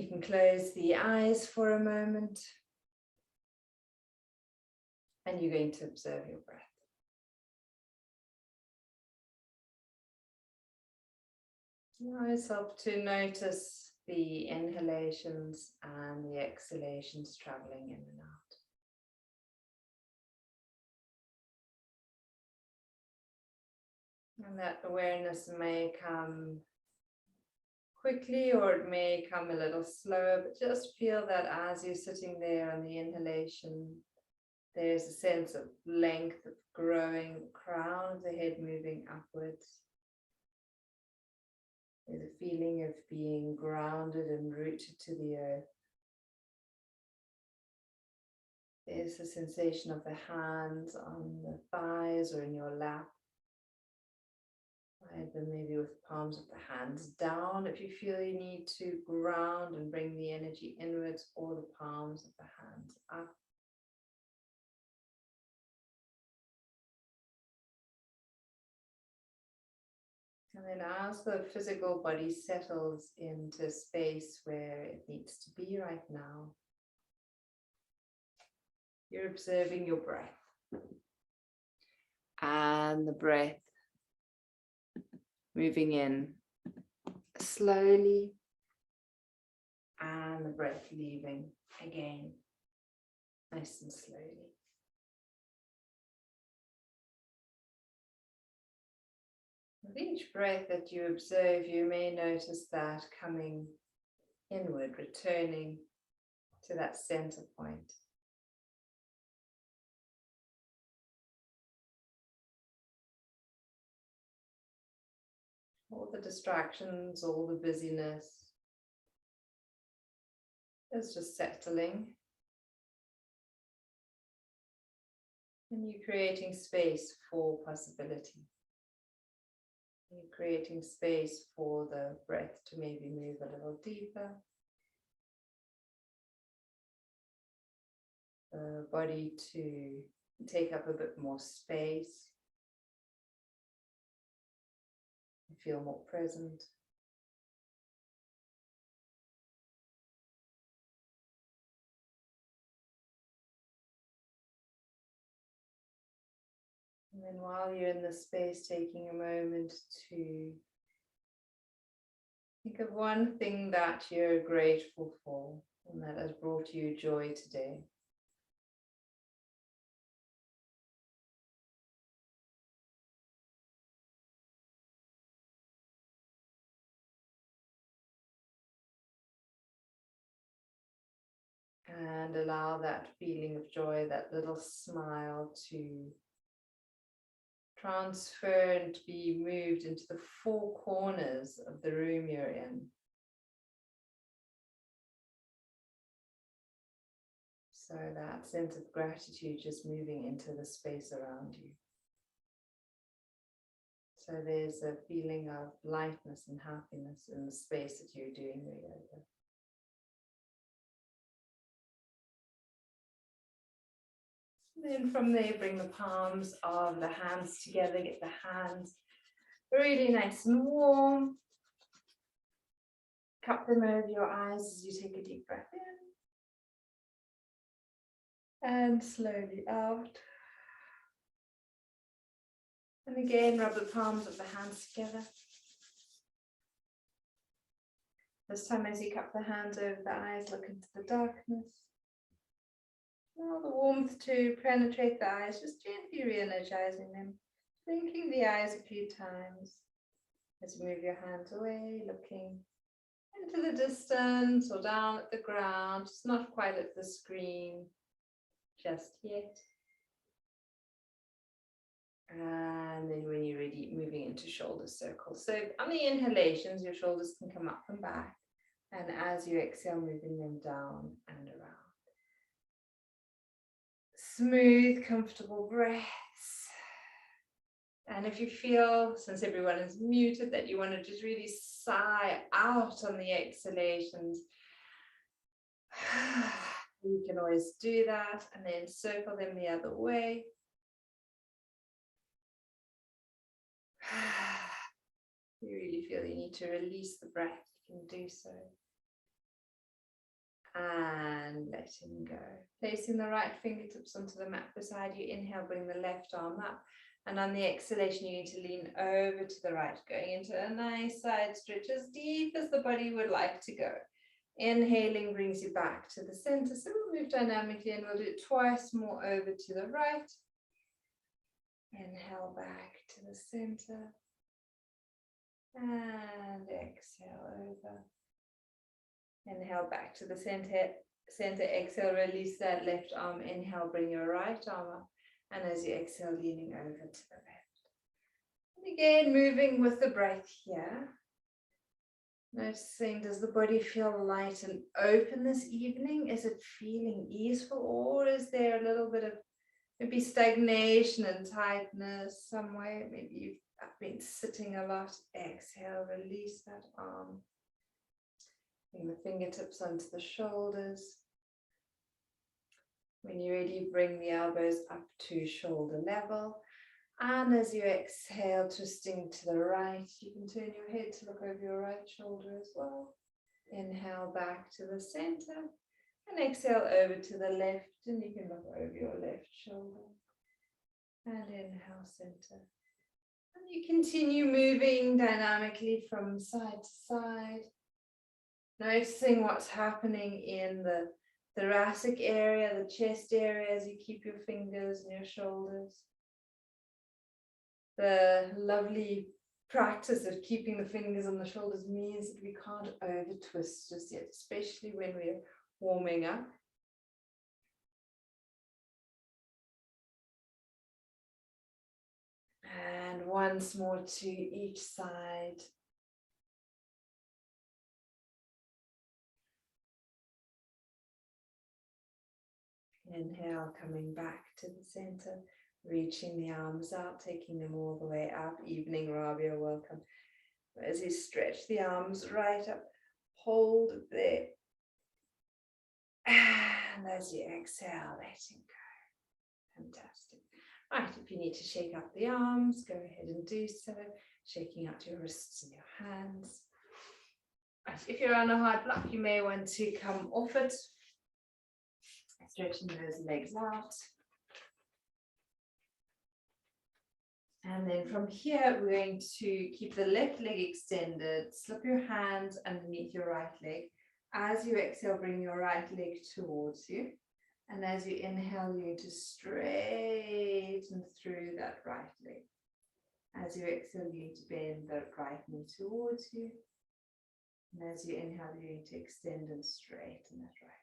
You can close the eyes for a moment. And you're going to observe your breath. Now it's help to notice the inhalations and the exhalations traveling in and out. And that awareness may come quickly or it may come a little slower, but just feel that as you're sitting there on the inhalation, there's a sense of length of growing, crown of the head moving upwards. There's a feeling of being grounded and rooted to the earth. There's a sensation of the hands on the thighs or in your lap. Either maybe with the palms of the hands down if you feel you need to ground and bring the energy inwards, or the palms of the hands up. And then as the physical body settles into space where it needs to be right now, you're observing your breath. And the breath moving in slowly, and the breath leaving again, nice and slowly. With each breath that you observe, you may notice that coming inward, returning to that center point. All the distractions, all the busyness is just settling. And you're creating space for possibility. You're creating space for the breath to maybe move a little deeper. The body to take up a bit more space. Feel more present. And then while you're in the space, taking a moment to think of one thing that you're grateful for and that has brought you joy today. And allow that feeling of joy, that little smile, to transfer and to be moved into the four corners of the room you're in. So that sense of gratitude just moving into the space around you. So there's a feeling of lightness and happiness in the space that you're doing the yoga. Then from there, bring the palms of the hands together, get the hands really nice and warm. Cup them over your eyes as you take a deep breath in. And slowly out. And again, rub the palms of the hands together. This time as you cup the hands over the eyes, look into the darkness. Allow the warmth to penetrate the eyes, just gently re-energizing them. Blinking the eyes a few times as you move your hands away, looking into the distance or down at the ground, just not quite at the screen just yet. And then when you're ready, moving into shoulder circles. So on the inhalations, your shoulders can come up and back. And as you exhale, moving them down and around. Smooth, comfortable breaths. And if you feel, since everyone is muted, that you want to just really sigh out on the exhalations, you can always do that and then circle them the other way. You really feel you need to release the breath, you can do so. and letting go. Placing the right fingertips onto the mat beside you. Inhale, bring the left arm up. And on the exhalation, you need to lean over to the right, going into a nice side stretch as deep as the body would like to go. Inhaling brings you back to the center. So we'll move dynamically and we'll do it twice more over to the right. Inhale back to the center. And exhale over. Inhale back to the center. Exhale, release that left arm. Inhale, bring your right arm up. And as you exhale, leaning over to the left. And again, moving with the breath here. Noticing, does the body feel light and open this evening? Is it feeling easeful, or is there a little bit of maybe stagnation and tightness somewhere? Maybe you've been sitting a lot. Exhale, release that arm. Bring the fingertips onto the shoulders. When you're ready, bring the elbows up to shoulder level. And as you exhale, twisting to the right, you can turn your head to look over your right shoulder as well. Inhale back to the center. And exhale over to the left, and you can look over your left shoulder. And inhale, center. And you continue moving dynamically from side to side. Noticing what's happening in the thoracic area, the chest area, as you keep your fingers and your shoulders. The lovely practice of keeping the fingers on the shoulders means that we can't over twist just yet, especially when we're warming up. And once more to each side. Inhale, coming back to the center, reaching the arms out, taking them all the way up. Evening, Rabia, welcome. As you stretch the arms right up, hold there. And as you exhale, letting go. Fantastic. Right, if you need to shake up the arms, go ahead and do so. Shaking out your wrists and your hands. Right, if you're on a hard block, you may want to come off it. Stretching those legs out. And then from here, we're going to keep the left leg extended, slip your hands underneath your right leg. As you exhale, bring your right leg towards you. And as you inhale, you're going to straighten through that right leg. As you exhale, you're going to bend the right knee towards you. And as you inhale, you're going to extend and straighten that right.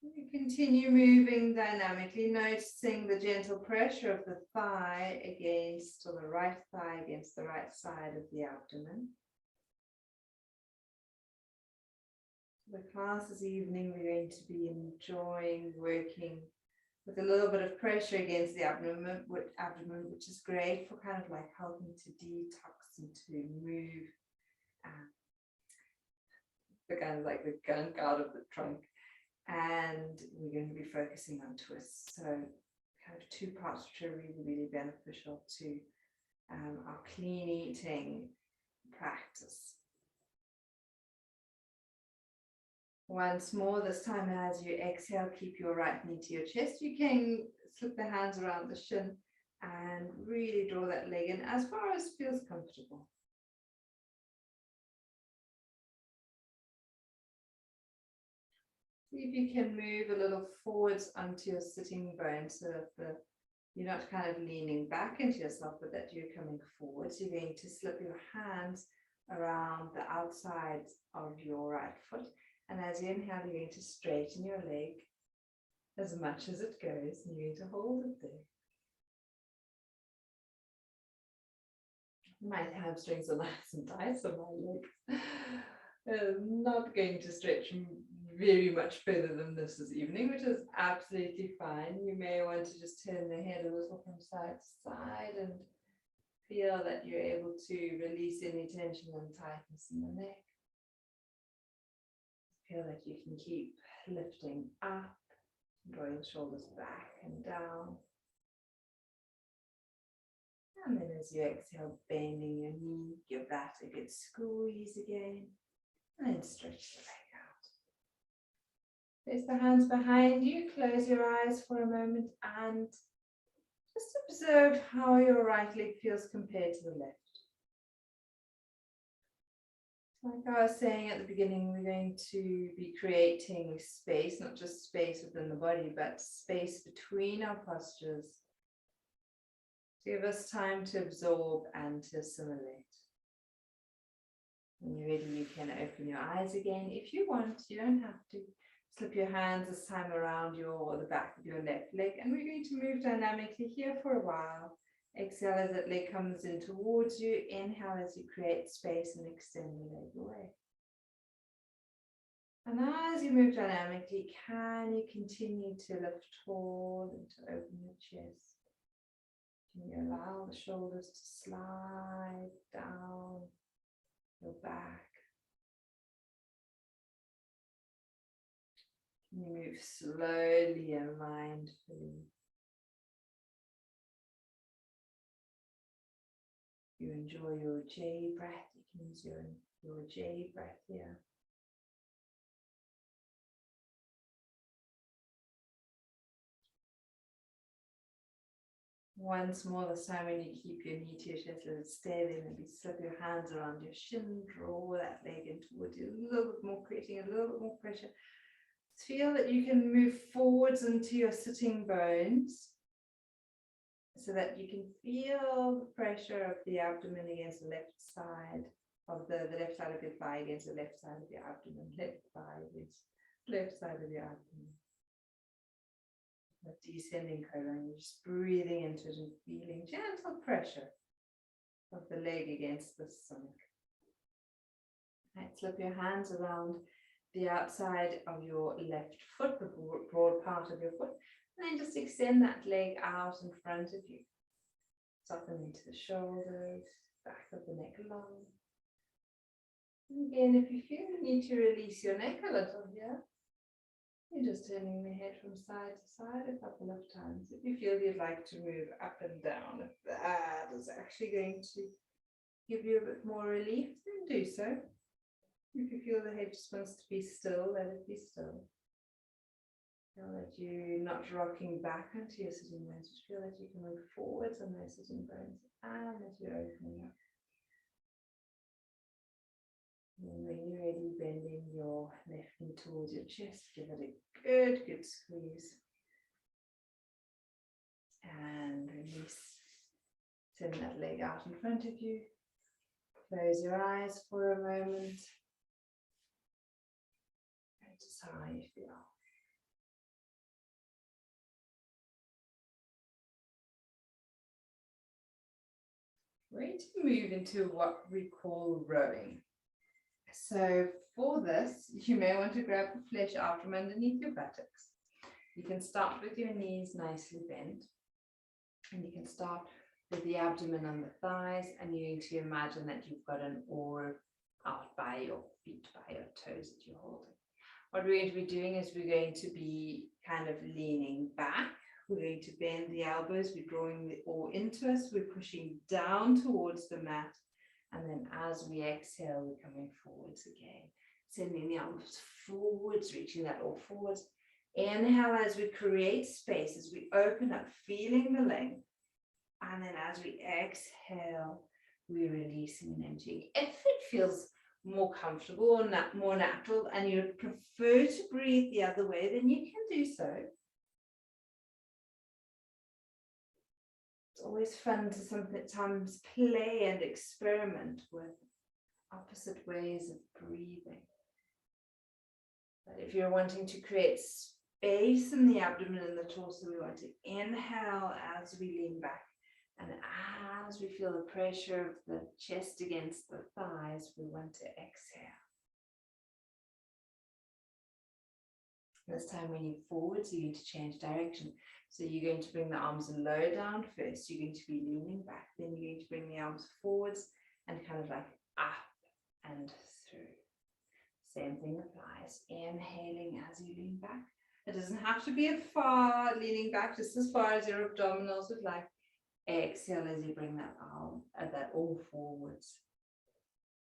You continue moving dynamically, noticing the gentle pressure of the thigh against, or the right thigh against the right side of the abdomen. The class this evening, we're going to be enjoying working with a little bit of pressure against the abdomen, which is great for kind of like helping to detox and to move the kind of like the gunk out of the trunk. And we're going to be focusing on twists. So kind of two parts which are really, really beneficial to our clean eating practice. Once more, this time as you exhale, keep your right knee to your chest. You can slip the hands around the shin and really draw that leg in as far as feels comfortable. See if you can move a little forwards onto your sitting bone so that you're not kind of leaning back into yourself, but that you're coming forwards. You're going to slip your hands around the outside of your right foot. And as you inhale, you're going to straighten your leg as much as it goes, and you're going to hold it there. My hamstrings are nice and tight, so my legs are not going to stretch very much further than this evening, which is absolutely fine. You may want to just turn the head a little from side to side and feel that you're able to release any tension and tightness in the neck. Feel that you can keep lifting up, drawing the shoulders back and down. And then as you exhale, bending your knee, give that a good squeeze again, and then stretch the leg Place the hands behind you, close your eyes for a moment and just observe how your right leg feels compared to the left. Like I was saying at the beginning, we're going to be creating space, not just space within the body, but space between our postures to give us time to absorb and to assimilate. When you're ready, you can open your eyes again. If you want, you don't have to. Slip your hands this time around the back of your left leg, and we're going to move dynamically here for a while. Exhale as that leg comes in towards you. Inhale as you create space and extend the leg away. And as you move dynamically, can you continue to lift tall and to open your chest? Can you allow the shoulders to slide down your back? Can you move slowly and mindfully? You enjoy your J breath, you can use your J breath here. Once more, this time when you keep your knee to your chest, let it stay there. Maybe slip your hands around your shin, draw that leg in towards you a little bit more, creating a little bit more pressure. Feel that you can move forwards into your sitting bones so that you can feel the pressure of the abdomen against the left side of the left side of your thigh against the left side of your abdomen, left thigh against left side of your abdomen. The descending colon, you're just breathing into it and feeling gentle pressure of the leg against the stomach. Right, slip your hands around the outside of your left foot, the broad part of your foot, and then just extend that leg out in front of you. Soften into the shoulders, back of the neck long. And again, if you feel you need to release your neck a little here, you're just turning the head from side to side a couple of times. If you feel you'd like to move up and down, if that is actually going to give you a bit more relief, then do so. If you feel the head just wants to be still, let it be still. Feel that you're not rocking back into your sitting bones. Just feel that you can move forwards on those sitting bones and that you're opening up. And when you're ready, bending your left knee towards your chest, give it a good squeeze. And release. Send that leg out in front of you. Close your eyes for a moment. Notice how you feel. We're going to move into what we call rowing. So for this, you may want to grab the flesh out from underneath your buttocks. You can start with your knees nicely bent, and you can start with the abdomen and the thighs, and you're going to imagine that you've got an oar out by your feet, by your toes that you're holding. What we're going to be doing is we're going to be kind of leaning back. We're going to bend the elbows, we're drawing the oar into us, we're pushing down towards the mat, and then as we exhale, we're coming forwards again. Sending the arms forwards, reaching that oar forwards. Inhale as we create space, as we open up, feeling the length. And then as we exhale, we're releasing and emptying. If it feels more comfortable or more natural and you'd prefer to breathe the other way, then you can do so. It's always fun to sometimes play and experiment with opposite ways of breathing. But if you're wanting to create space in the abdomen and the torso, we want to inhale as we lean back. And as we feel the pressure of the chest against the thighs, we want to exhale. This time when you're forwards, you're going to change direction. So you're going to bring the arms low down first. You're going to be leaning back. Then you're going to bring the arms forwards and kind of like up and through. Same thing applies. Inhaling as you lean back. It doesn't have to be a far leaning back, just as far as your abdominals would like. Exhale as you bring that arm that all forwards.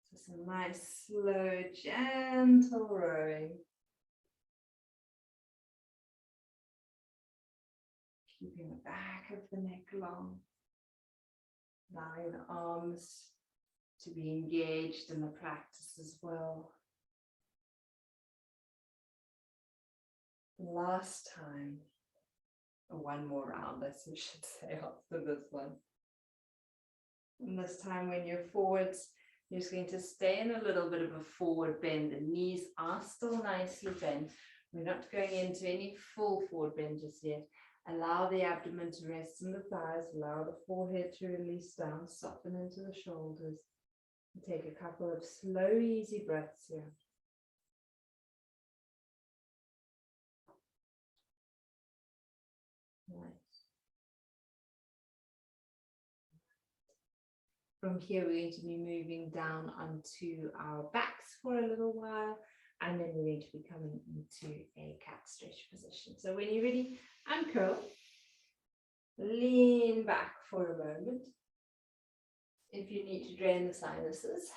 So some nice, slow, gentle rowing. keeping the back of the neck long. Allowing the arms to be engaged in the practice as well. Last time, or one more round, as we should say, after this one. And this time when you're forwards, you're just going to stay in a little bit of a forward bend. The knees are still nicely bent. We're not going into any full forward bend just yet. Allow the abdomen to rest in the thighs. Allow the forehead to release down, soften into the shoulders. And take a couple of slow, easy breaths here. Nice. From here, we're going to be moving down onto our backs for a little while, and then we're going to be coming into a cat stretch position. So when you're ready, uncurl, lean back for a moment. If you need to drain the sinuses,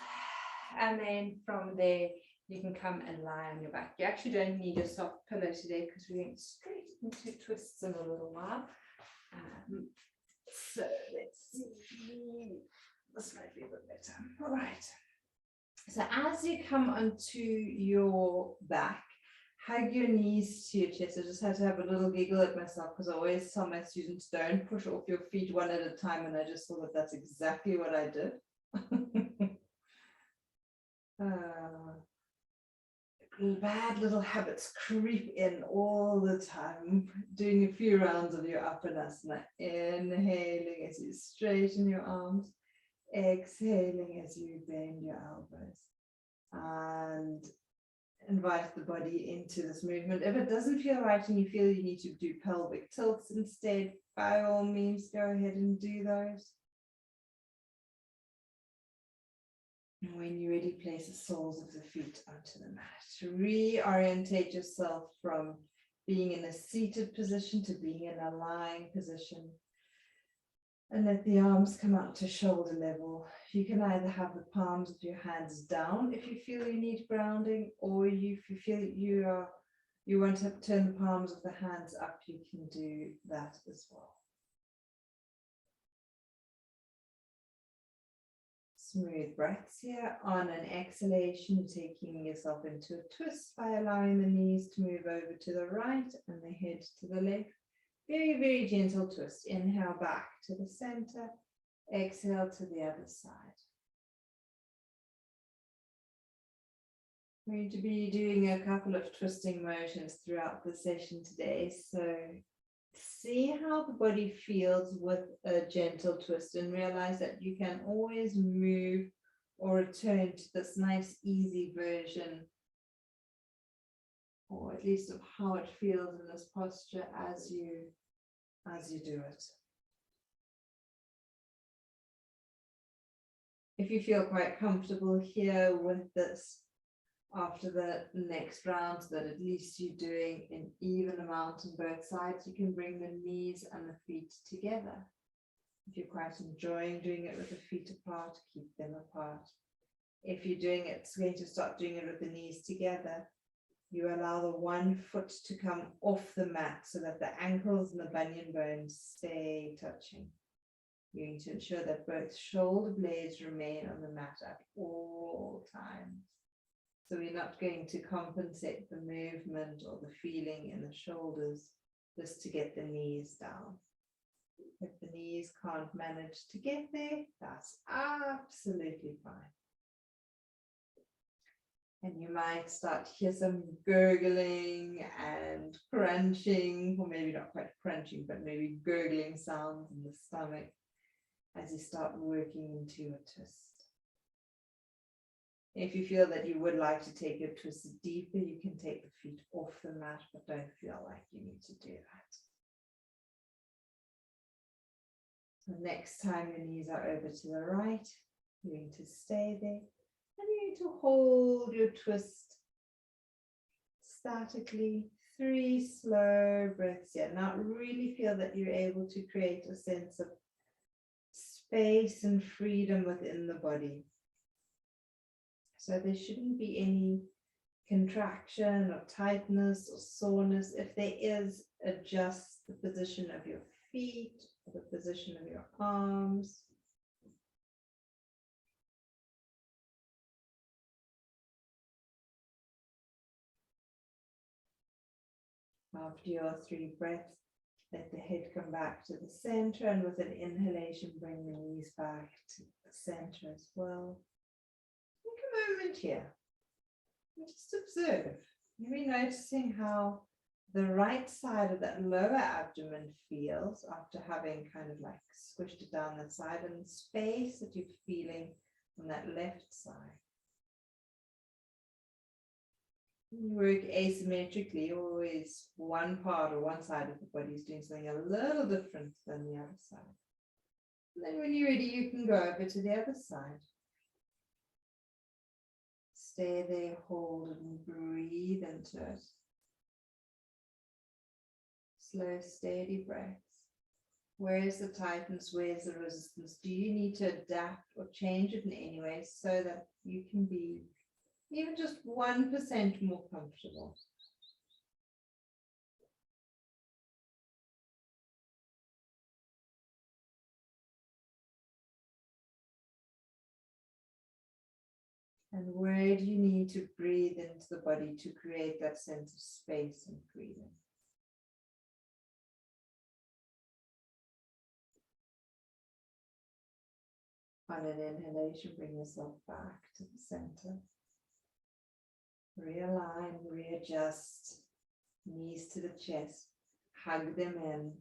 and then from there, you can come and lie on your back. You actually don't need a soft pillow today because we're going straight into twists in a little while. So let's see. This might be a bit better. All right. So as you come onto your back, hug your knees to your chest. I just had to have a little giggle at myself because I always tell my students, don't push off your feet one at a time. And I just thought that that's exactly what I did. Bad little habits creep in all the time. Doing a few rounds of your Apanasana. Inhaling as you straighten your arms. Exhaling as you bend your elbows. And invite the body into this movement. If it doesn't feel right and you feel you need to do pelvic tilts instead, by all means, go ahead and do those. And when you're ready, place the soles of the feet onto the mat. Reorientate yourself from being in a seated position to being in a lying position. And let the arms come out to shoulder level. You can either have the palms of your hands down if you feel you need grounding, or if you feel you want to turn the palms of the hands up, you can do that as well. Smooth breaths here. On an exhalation, taking yourself into a twist by allowing the knees to move over to the right and the head to the left. Very, very gentle twist. Inhale back to the center. Exhale to the other side. We're going to be doing a couple of twisting motions throughout the session today. So see how the body feels with a gentle twist and realize that you can always move or return to this nice, easy version, or at least of how it feels in this posture as you do it. If you feel quite comfortable here with this, after the next round, so that at least you're doing an even amount on both sides, you can bring the knees and the feet together. If you're quite enjoying doing it with the feet apart, keep them apart. If you're doing it, going to start doing it with the knees together, you allow the one foot to come off the mat so that the ankles and the bunion bones stay touching. You need to ensure that both shoulder blades remain on the mat at all times. So we're not going to compensate the movement or the feeling in the shoulders just to get the knees down. If the knees can't manage to get there, that's absolutely fine. And you might start to hear some gurgling and crunching, or maybe not quite crunching, but maybe gurgling sounds in the stomach as you start working into a twist. If you feel that you would like to take your twist deeper, you can take the feet off the mat, but don't feel like you need to do that. So next time your knees are over to the right, you're going to stay there. And you're going to hold your twist statically. 3 slow breaths here. Now really feel that you're able to create a sense of space and freedom within the body. So there shouldn't be any contraction or tightness or soreness. If there is, adjust the position of your feet, the position of your arms. After your 3 breaths, let the head come back to the center, and with an inhalation, bring the knees back to the center as well. Take a moment here and just observe. Maybe noticing how the right side of that lower abdomen feels after having kind of like squished it down that side, and the space that you're feeling on that left side. You work asymmetrically, always one part or one side of the body is doing something a little different than the other side. And then when you're ready, you can go over to the other side. Stay there, hold it, and breathe into it. Slow, steady breaths. Where's the tightness? Where's the resistance? Do you need to adapt or change it in any way so that you can be even just 1% more comfortable? And where do you need to breathe into the body to create that sense of space and freedom? On an inhalation, bring yourself back to the center. Realign, readjust, knees to the chest, hug them in,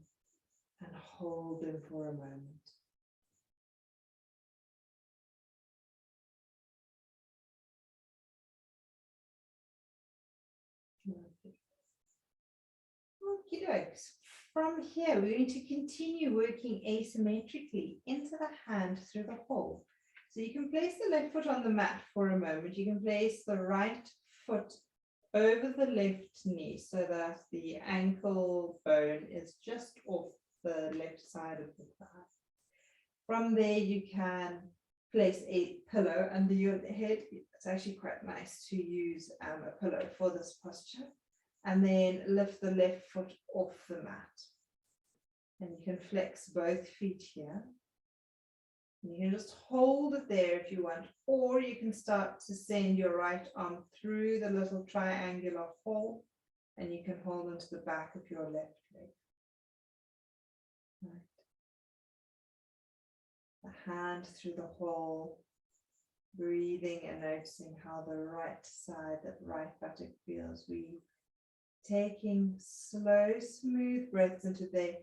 and hold them for a moment. Okie dokes. From here, we're going to continue working asymmetrically into the hand through the hole. So you can place the left foot on the mat for a moment. You can place the right foot over the left knee so that the ankle bone is just off the left side of the thigh. From there, you can place a pillow under your head. It's actually quite nice to use a pillow for this posture. And then lift the left foot off the mat. And you can flex both feet here. And you can just hold it there if you want, or you can start to send your right arm through the little triangular hole, and you can hold onto the back of your left leg. Right. The hand through the hole, breathing and noticing how the right side, that right buttock feels. We taking slow, smooth breaths into there,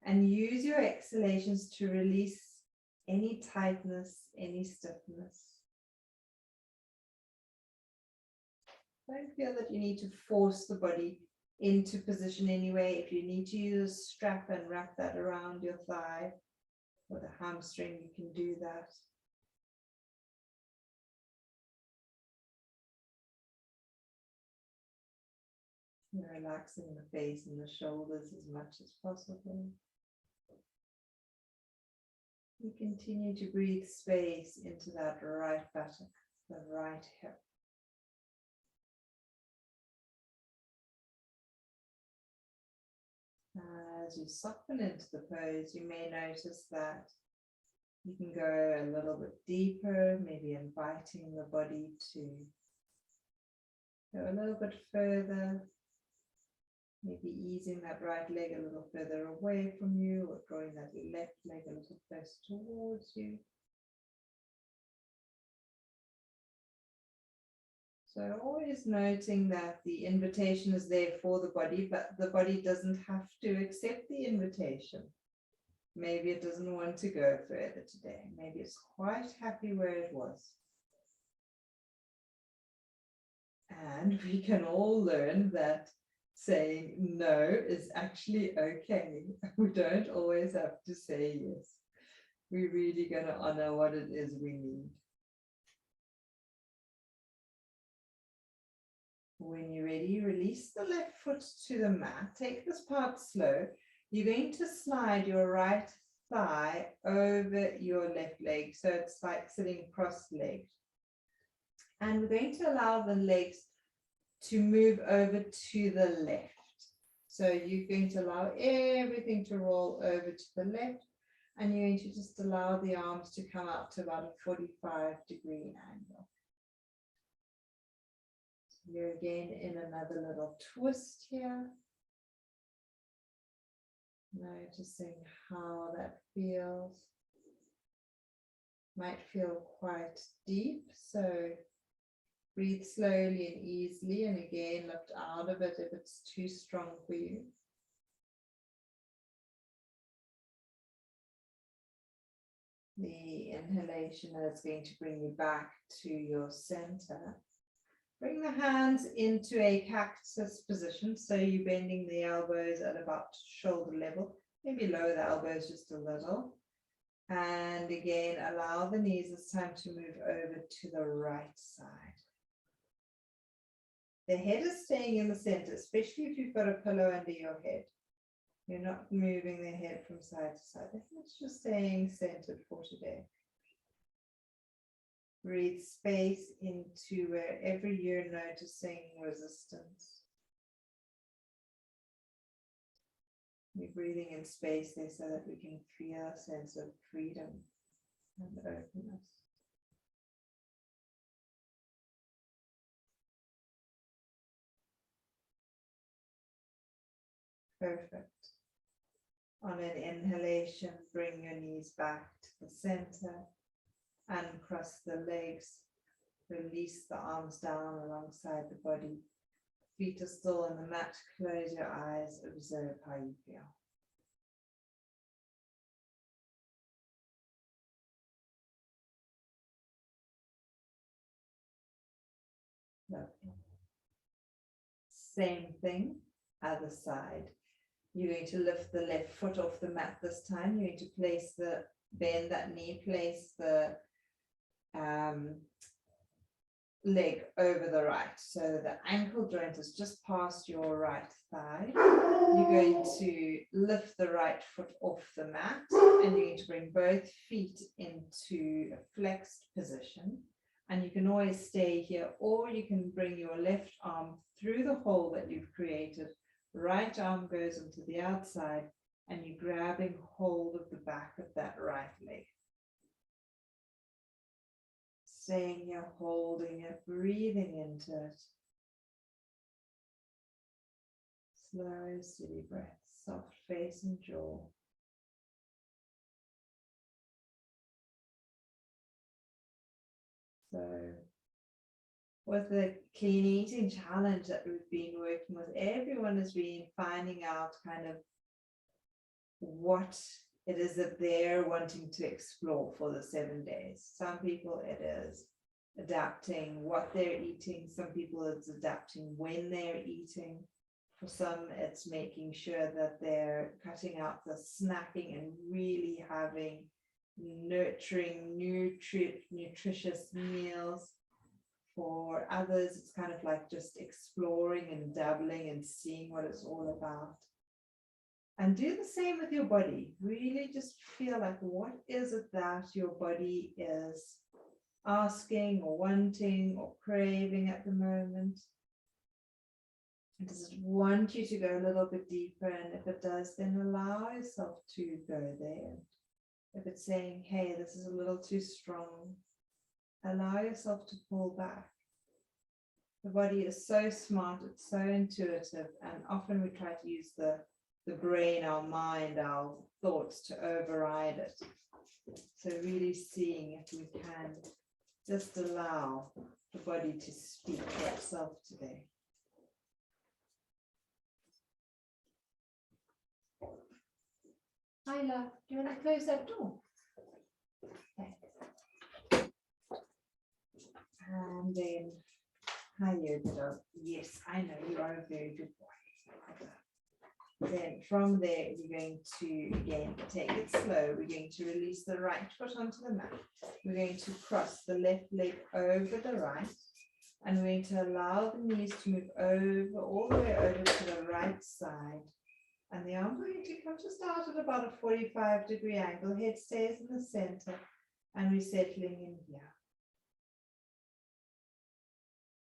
and use your exhalations to release any tightness, any stiffness. Don't feel that you need to force the body into position anyway. If you need to use a strap and wrap that around your thigh or the hamstring, you can do that. Relaxing the face and the shoulders as much as possible. You continue to breathe space into that right buttock, the right hip. As you soften into the pose, you may notice that you can go a little bit deeper, maybe inviting the body to go a little bit further. Maybe easing that right leg a little further away from you, or drawing that left leg a little closer towards you. So always noting that the invitation is there for the body, but the body doesn't have to accept the invitation. Maybe it doesn't want to go further today. Maybe it's quite happy where it was. And we can all learn that saying no is actually okay. We don't always have to say yes. We're really going to honor what it is we need. When you're ready, release the left foot to the mat. Take this part slow. You're going to slide your right thigh over your left leg. So it's like sitting cross-legged. And we're going to allow the legs to move over to the left. So you're going to allow everything to roll over to the left, and you're going to just allow the arms to come out to about a 45-degree angle. So you're again in another little twist here. Noticing how that feels. Might feel quite deep, so breathe slowly and easily, and again lift out of it if it's too strong for you. The inhalation is going to bring you back to your center. Bring the hands into a cactus position, so you're bending the elbows at about shoulder level, maybe lower the elbows just a little. And again, allow the knees this time to move over to the right side. The head is staying in the center, especially if you've got a pillow under your head. You're not moving the head from side to side. The head's just staying centered for today. Breathe space into wherever you're noticing resistance. We're breathing in space there so that we can feel a sense of freedom and openness. Perfect. On an inhalation, bring your knees back to the center, uncross the legs, release the arms down alongside the body. Feet are still on the mat, close your eyes, observe how you feel. Lovely. Same thing, other side. You're going to lift the left foot off the mat this time. You're going to bend that knee, place the leg over the right. So the ankle joint is just past your right thigh. You're going to lift the right foot off the mat, and you're going to bring both feet into a flexed position. And you can always stay here, or you can bring your left arm through the hole that you've created. Right arm goes into the outside, and you're grabbing hold of the back of that right leg. Staying here, holding it, breathing into it. Slow, steady breath, soft face and jaw. So, with the clean eating challenge that we've been working with, everyone has been finding out kind of what it is that they're wanting to explore for the 7 days. Some people it is adapting what they're eating. Some people it's adapting when they're eating. For some, it's making sure that they're cutting out the snacking and really having nurturing, nutritious meals. For others, it's kind of like just exploring and dabbling and seeing what it's all about. And do the same with your body. Really just feel like, what is it that your body is asking or wanting or craving at the moment? And does it want you to go a little bit deeper? And if it does, then allow yourself to go there. If it's saying, hey, this is a little too strong, allow yourself to pull back. The body is so smart, it's so intuitive, and often we try to use the brain, our mind, our thoughts to override it. So really seeing if we can just allow the body to speak for itself today. Hi, love. Do you want to close that door? Okay. And then, hi, you dog. Yes, I know you are a very good boy. Then from there, we're going to, again, take it slow. We're going to release the right foot onto the mat. We're going to cross the left leg over the right. And we're going to allow the knees to move over, all the way over to the right side. And the arm going to come just out at about a 45-degree angle. Head stays in the center. And we're settling in here.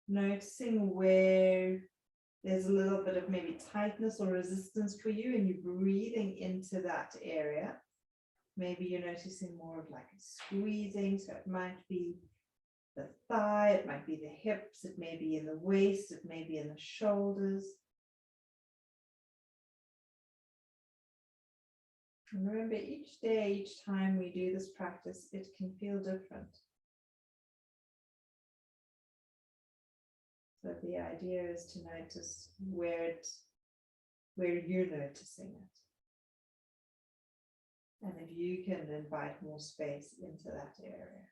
Noticing where there's a little bit of maybe tightness or resistance for you, and you're breathing into that area. Maybe you're noticing more of like a squeezing, so it might be the thigh, it might be the hips, it may be in the waist, it may be in the shoulders. And remember, each day, each time we do this practice, it can feel different. So the idea is to notice where you're noticing it. And if you can invite more space into that area.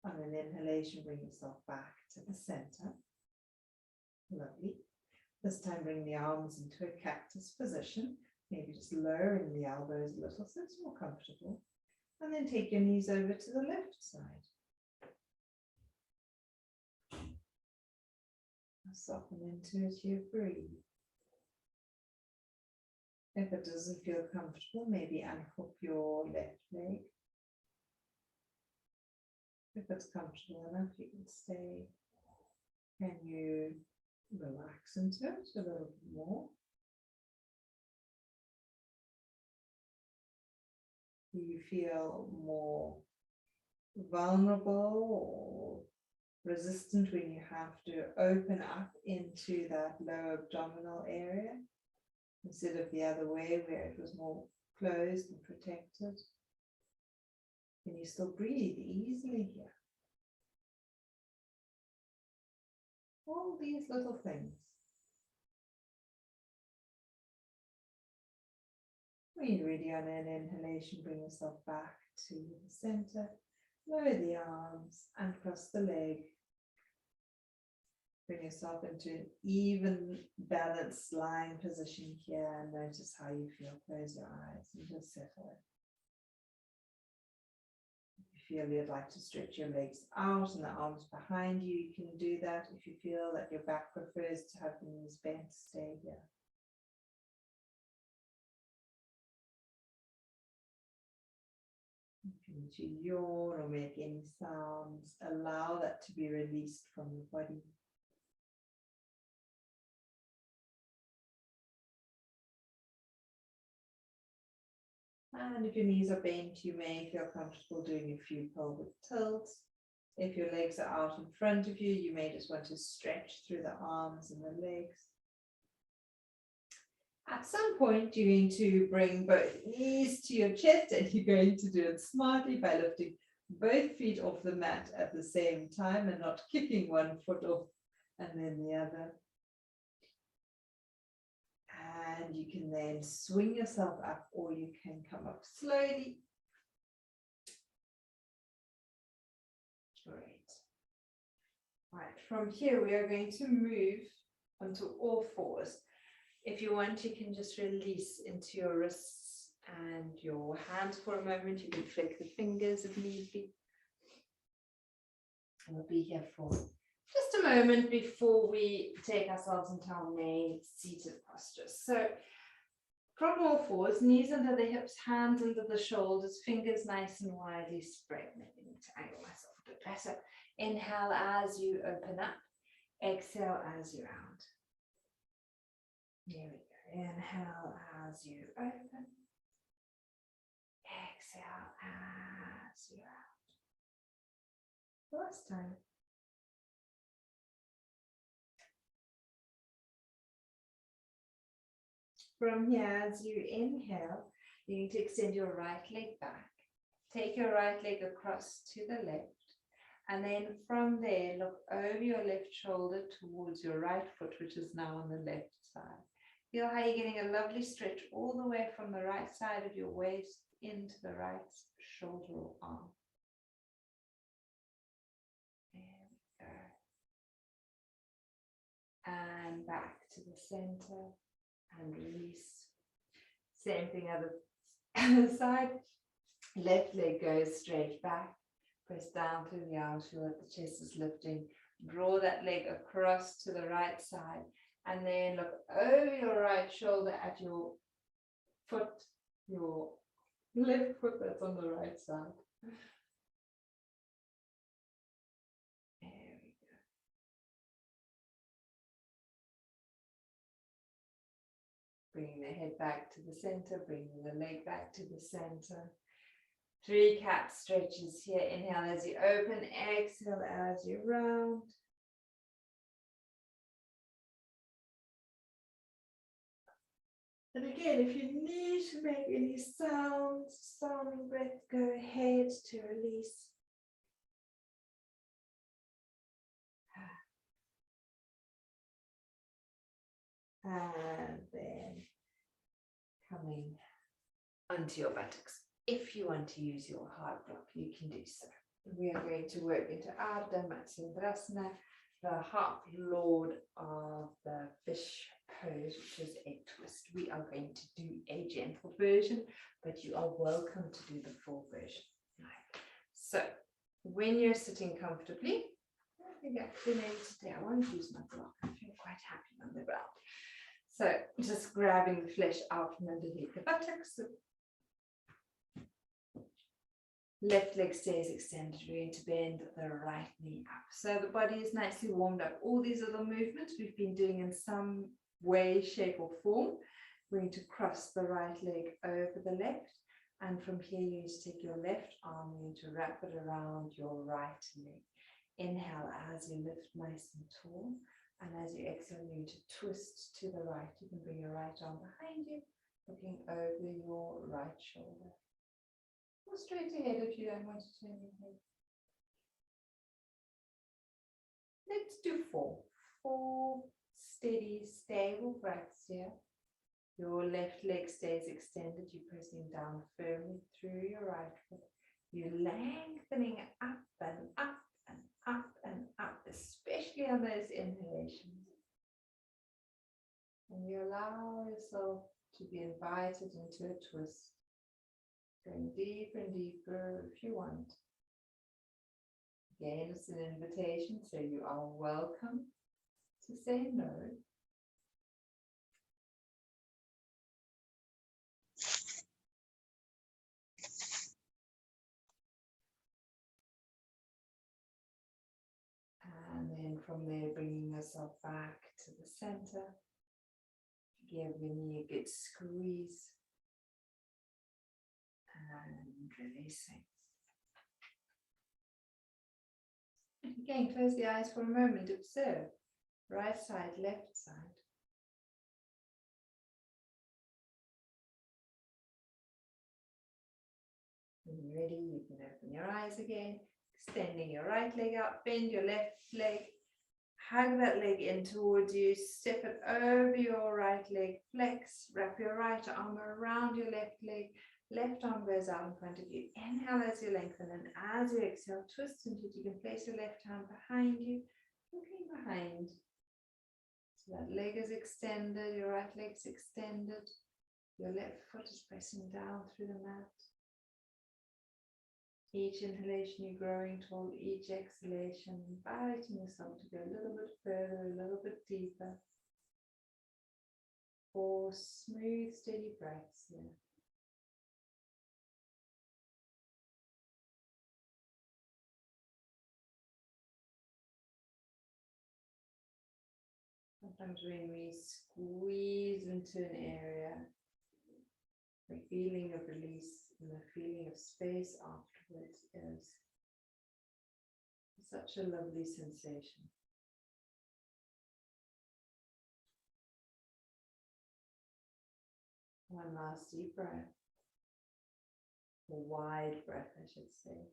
On an inhalation, bring yourself back to the center. Lovely. This time, bring the arms into a cactus position. Maybe just lowering the elbows a little so it's more comfortable. And then take your knees over to the left side. Soften into it, you breathe. If it doesn't feel comfortable, maybe unhook your left leg. If it's comfortable enough, you can stay. Can you relax into it a little bit more? Do you feel more vulnerable or resistant when you have to open up into that lower abdominal area instead of the other way where it was more closed and protected? Can you still breathe easily here? All these little things. When you're ready on an inhalation, bring yourself back to the center. Lower the arms and cross the leg. Bring yourself into an even, balanced lying position here and notice how you feel. Close your eyes and just settle. If you feel you'd like to stretch your legs out and the arms behind you, you can do that. If you feel that your back prefers to have the knees bent, stay here. If you need to yawn or make any sounds, allow that to be released from your body. And if your knees are bent, you may feel comfortable doing a few pelvic tilts. If your legs are out in front of you, you may just want to stretch through the arms and the legs. At some point, you're going to bring both knees to your chest, and you're going to do it smartly by lifting both feet off the mat at the same time and not kicking one foot off and then the other. And you can then swing yourself up, or you can come up slowly. Great. Right, from here we are going to move onto all fours. If you want, you can just release into your wrists and your hands for a moment. You can flick the fingers if need be. We'll be here for just a moment before we take ourselves into our main seated posture. So from all fours, knees under the hips, hands under the shoulders, fingers nice and widely spread. Maybe I need to angle myself a bit better. Inhale as you open up. Exhale as you round. Here we go. Inhale as you open. Exhale as you out. Last time. From here, as you inhale, you need to extend your right leg back. Take your right leg across to the left. And then from there, look over your left shoulder towards your right foot, which is now on the left side. Feel how you're getting a lovely stretch all the way from the right side of your waist into the right shoulder or arm. There we go. And back to the center and release. Same thing other side. Left leg goes straight back. Press down through the arms, feel that the chest is lifting. Draw that leg across to the right side. And then look over your right shoulder at your foot, your left foot that's on the right side. There we go. bringing the head back to the center, bringing the leg back to the center. 3 cat stretches here. Inhale as you open, exhale as you round. And again, if you need to make any sounds, sounding breath, go ahead to release. And then coming onto your buttocks. If you want to use your heart block, you can do so. We are going to work into Ardha Matsyendrasana, the half lord of the fish pose, which is a twist. We are going to do a gentle version, but you are welcome to do the full version. Right. So when you're sitting comfortably, I think actually maybe today I won't use my block. I feel quite happy on the ground. So just grabbing the flesh out from underneath the buttocks. Left leg stays extended. We're going to bend the right knee up. So the body is nicely warmed up. All these little movements we've been doing in some way, shape or form. We're going to cross the right leg over the left. And from here, you're going to take your left arm, you're going to wrap it around your right leg. Inhale as you lift nice and tall. And as you exhale, you're going to twist to the right. You can bring your right arm behind you, looking over your right shoulder. Or straight ahead if you don't want to turn your head. Let's do 4. 4 steady, stable breaths here. Your left leg stays extended. You're pressing down firmly through your right foot. You're lengthening up and up and up and up, especially on those inhalations. And you allow yourself to be invited into a twist. Going deeper and deeper if you want. Again, it's an invitation, so you are welcome to say no. And then from there, bringing yourself back to the center. Give your knee a good squeeze. And releasing. Again, close the eyes for a moment. Observe. Right side, left side. When you're ready, you can open your eyes again. Extending your right leg out, bend your left leg, hug that leg in towards you, step it over your right leg, flex, wrap your right arm around your left leg, left arm goes out in front of you. Inhale as you lengthen, and as you exhale, twist into it. You can place your left hand behind you, looking behind. So that leg is extended, your right leg's extended, your left foot is pressing down through the mat. Each inhalation you're growing tall, each exhalation inviting yourself to go a little bit further, a little bit deeper. 4 smooth, steady breaths here. Sometimes when we squeeze into an area, the feeling of release and the feeling of space afterwards is such a lovely sensation. One last deep breath, a wide breath, I should say.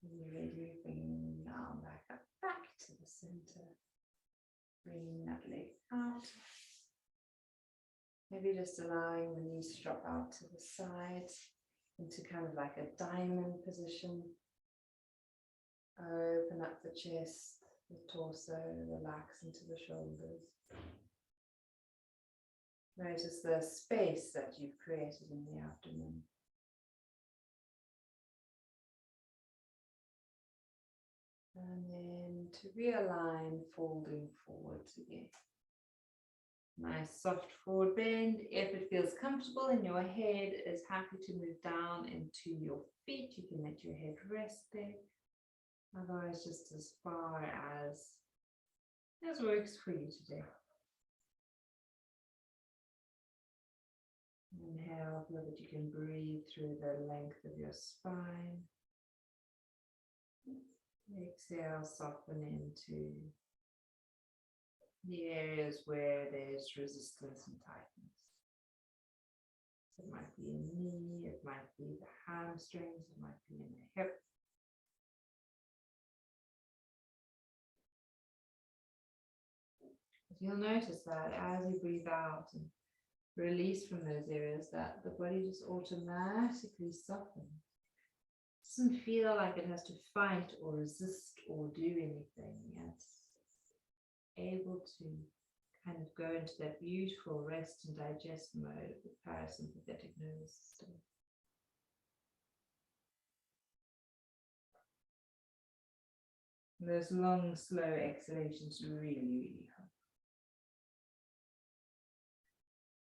When you're ready, bring the arm back to the center. Bring that leg out. Maybe just allowing the knees to drop out to the side into kind of like a diamond position. Open up the chest, the torso, relax into the shoulders. Notice the space that you've created in the abdomen. And then to realign, folding forwards again. Nice soft forward bend. If it feels comfortable and your head is happy to move down into your feet, you can let your head rest there. Otherwise, just as far as as works for you today. Inhale, feel that you can breathe through the length of your spine. Exhale, soften into the areas where there's resistance and tightness. It might be in the knee, it might be the hamstrings, it might be in the hip. You'll notice that as you breathe out and release from those areas, that the body just automatically softens. It doesn't feel like it has to fight or resist or do anything. It's able to kind of go into that beautiful rest and digest mode of the parasympathetic nervous system. Those long, slow exhalations really, really help.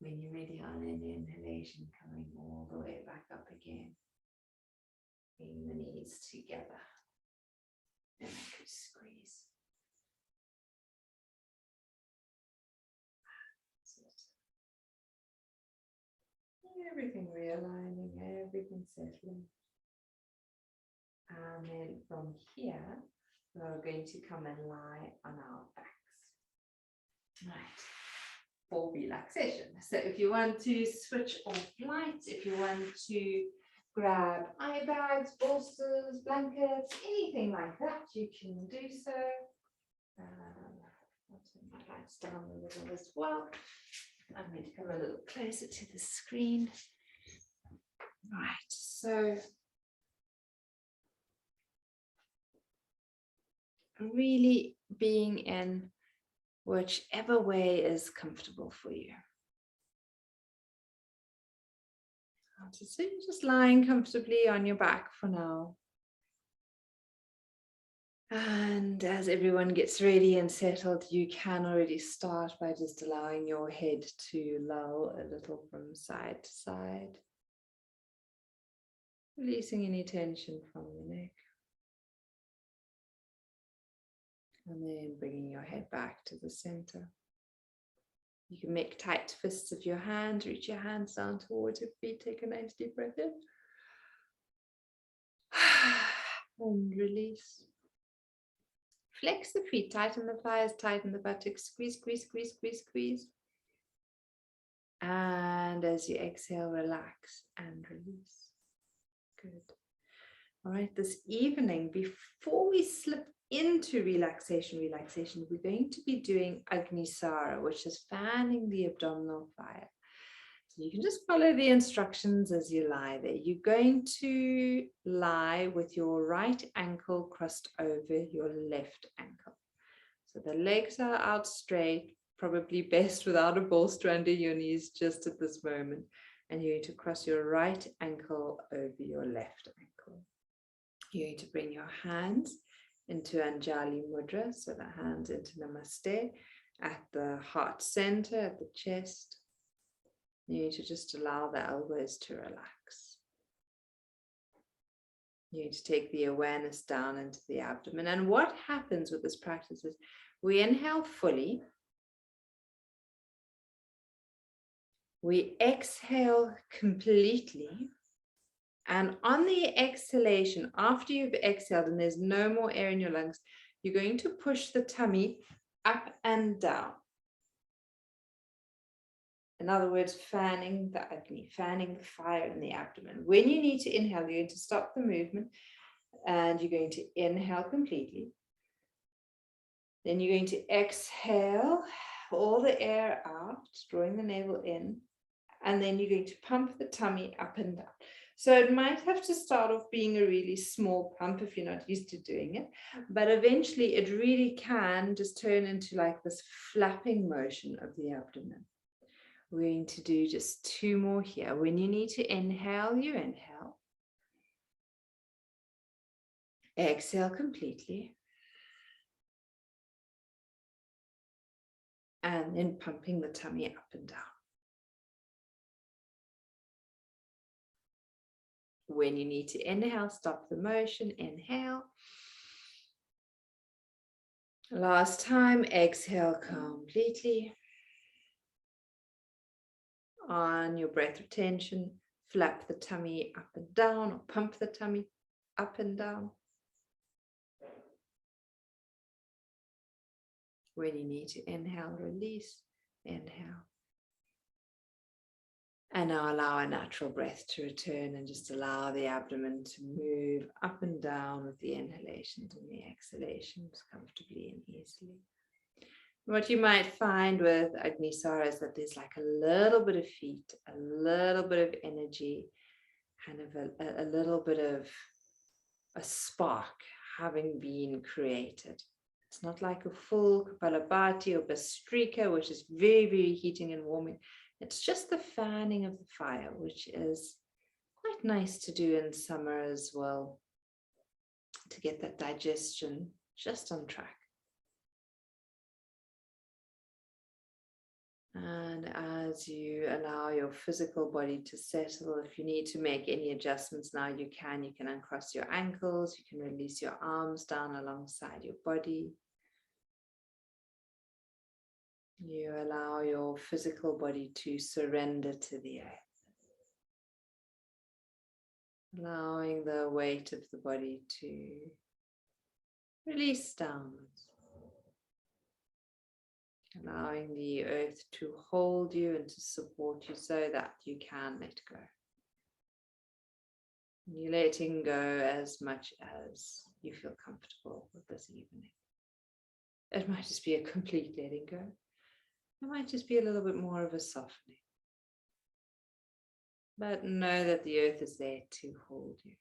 When you're ready on an inhalation, coming all the way back up again. Bring the knees together. And I could squeeze. Everything realigning, everything settling. And then from here, we're going to come and lie on our backs. Right, for relaxation. So if you want to switch off lights, if you want to grab eye bags, bolsters, blankets, anything like that, you can do so. I'll turn my lights down a little as well. I'm going to come a little closer to the screen. Right, so really being in whichever way is comfortable for you. So you're just lying comfortably on your back for now. And as everyone gets ready and settled, you can already start by just allowing your head to loll a little from side to side. Releasing any tension from the neck. And then bringing your head back to the center. You can make tight fists of your hands, reach your hands down towards your feet, take a nice deep breath in. And release. Flex the feet, tighten the thighs, tighten the buttocks, squeeze, squeeze, squeeze, squeeze, squeeze. And as you exhale, relax and release. Good. All right, this evening, before we slip into relaxation, we're going to be doing Agnisara, which is fanning the abdominal fire. So you can just follow the instructions as you lie there. You're going to lie with your right ankle crossed over your left ankle. So the legs are out straight, probably best without a bolster under your knees just at this moment. And you're going to cross your right ankle over your left ankle. You're going to bring your hands into Anjali Mudra, so the hands into Namaste at the heart center, at the chest. You need to just allow the elbows to relax. You need to take the awareness down into the abdomen. And what happens with this practice is we inhale fully. We exhale completely. And on the exhalation, after you've exhaled and there's no more air in your lungs, you're going to push the tummy up and down. In other words, fanning the Agni, fanning the fire in the abdomen. When you need to inhale, you're going to stop the movement and you're going to inhale completely. Then you're going to exhale all the air out, drawing the navel in, and then you're going to pump the tummy up and down. So it might have to start off being a really small pump if you're not used to doing it, but eventually it really can just turn into like this flapping motion of the abdomen. We're going to do just 2 more here. When you need to inhale, you inhale. Exhale completely. And then pumping the tummy up and down. When you need to inhale, stop the motion, inhale. Last time, exhale completely. On your breath retention, flap the tummy up and down, or pump the tummy up and down. When you need to inhale, release, inhale. And now allow a natural breath to return and just allow the abdomen to move up and down with the inhalations and the exhalations comfortably and easily. What you might find with Agnisara is that there's like a little bit of heat, a little bit of energy, kind of a little bit of a spark having been created. It's not like a full Kapalabhati or Bastrika, which is very, very heating and warming. It's just the fanning of the fire, which is quite nice to do in summer as well, to get that digestion just on track. And as you allow your physical body to settle, if you need to make any adjustments now, you can. You can uncross your ankles, you can release your arms down alongside your body. You allow your physical body to surrender to the earth, allowing the weight of the body to release downwards, allowing the earth to hold you and to support you so that you can let go. And you're letting go as much as you feel comfortable with this evening. It might just be a complete letting go. It might just be a little bit more of a softening. But know that the earth is there to hold you.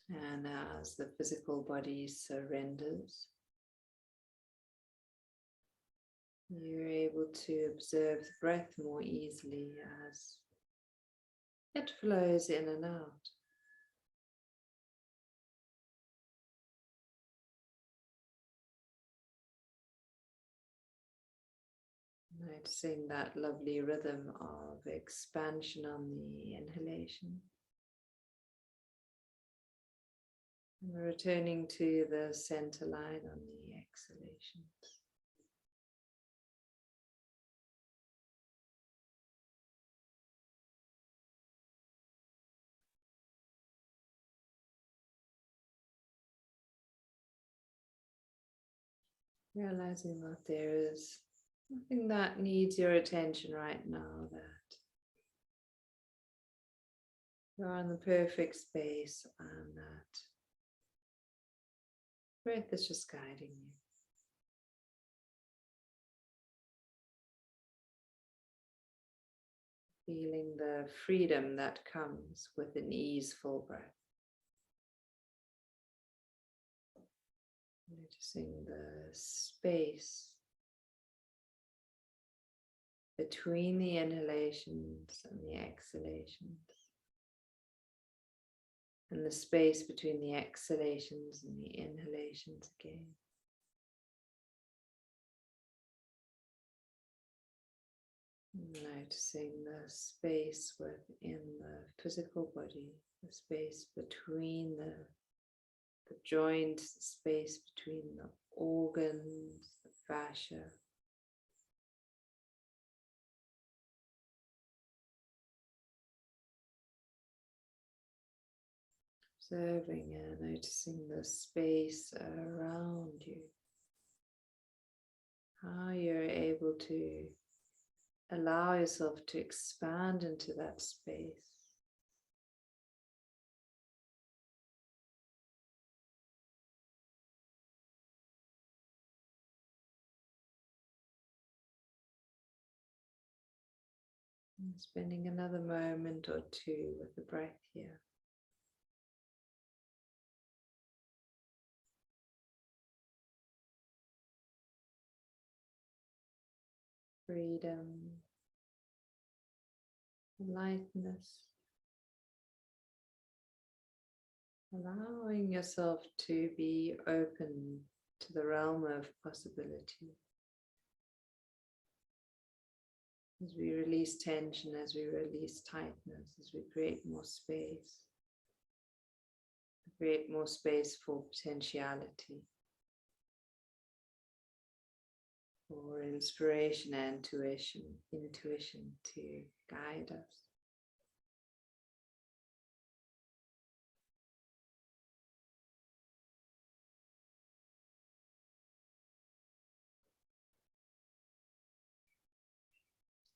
And as the physical body surrenders, you're able to observe the breath more easily as it flows in and out. Noticing that lovely rhythm of expansion on the inhalation. And returning to the center line on the exhalations. Realizing that there is nothing that needs your attention right now, that you're in the perfect space and that breath is just guiding you. Feeling the freedom that comes with an easeful breath. Noticing the space between the inhalations and the exhalations. And the space between the exhalations and the inhalations again. Noticing the space within the physical body, the space between the joints, the space between the organs, the fascia. Observing and noticing the space around you. How you're able to allow yourself to expand into that space. And spending another moment or two with the breath here. Freedom, lightness, allowing yourself to be open to the realm of possibility. As we release tension, as we release tightness, as we create more space, Create more space for potentiality, for inspiration and intuition to guide us.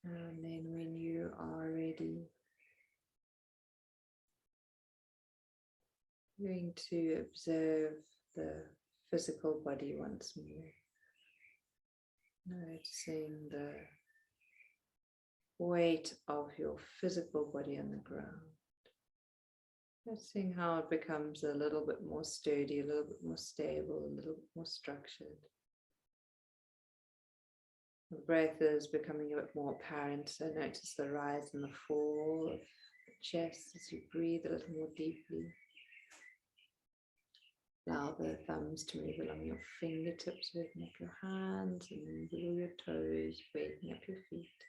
And then when you are ready, you're going to observe the physical body once more. Noticing the weight of your physical body on the ground. Noticing how it becomes a little bit more sturdy, a little bit more stable, a little bit more structured. The breath is becoming a bit more apparent, so notice the rise and the fall of the chest as you breathe a little more deeply. Allow the thumbs to move along your fingertips, waking up your hands, and then below your toes, waking up your feet.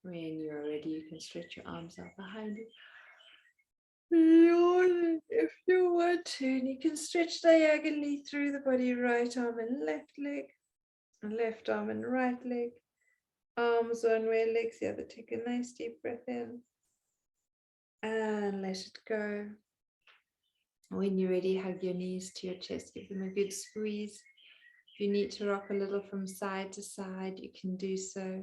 When you are ready, you can stretch your arms out behind you. If you want to, and you can stretch diagonally through the body, right arm and left leg, left arm and right leg. Arms one way, legs the other. Take a nice deep breath in and let it go. When you're ready, hug your knees to your chest, give them a good squeeze. If you need to rock a little from side to side, you can do so.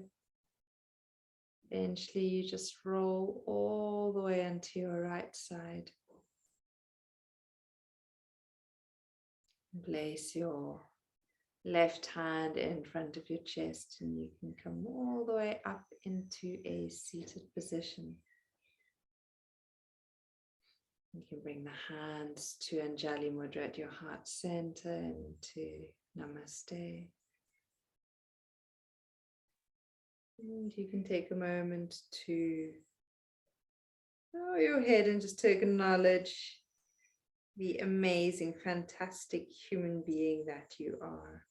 Eventually, you just roll all the way onto your right side. Place your left hand in front of your chest, and you can come all the way up into a seated position. You can bring the hands to Anjali Mudra at your heart center and to Namaste. And you can take a moment to bow your head and just to acknowledge the amazing, fantastic human being that you are.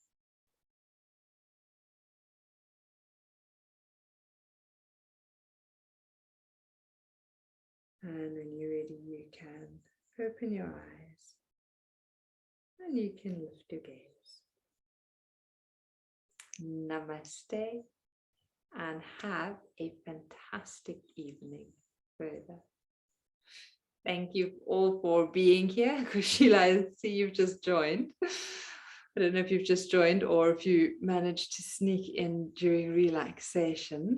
And when you're ready, you can open your eyes and you can lift your gaze. Namaste, and have a fantastic evening further. Thank you all for being here. Kushila, I see you've just joined. I don't know if you've just joined or if you managed to sneak in during relaxation.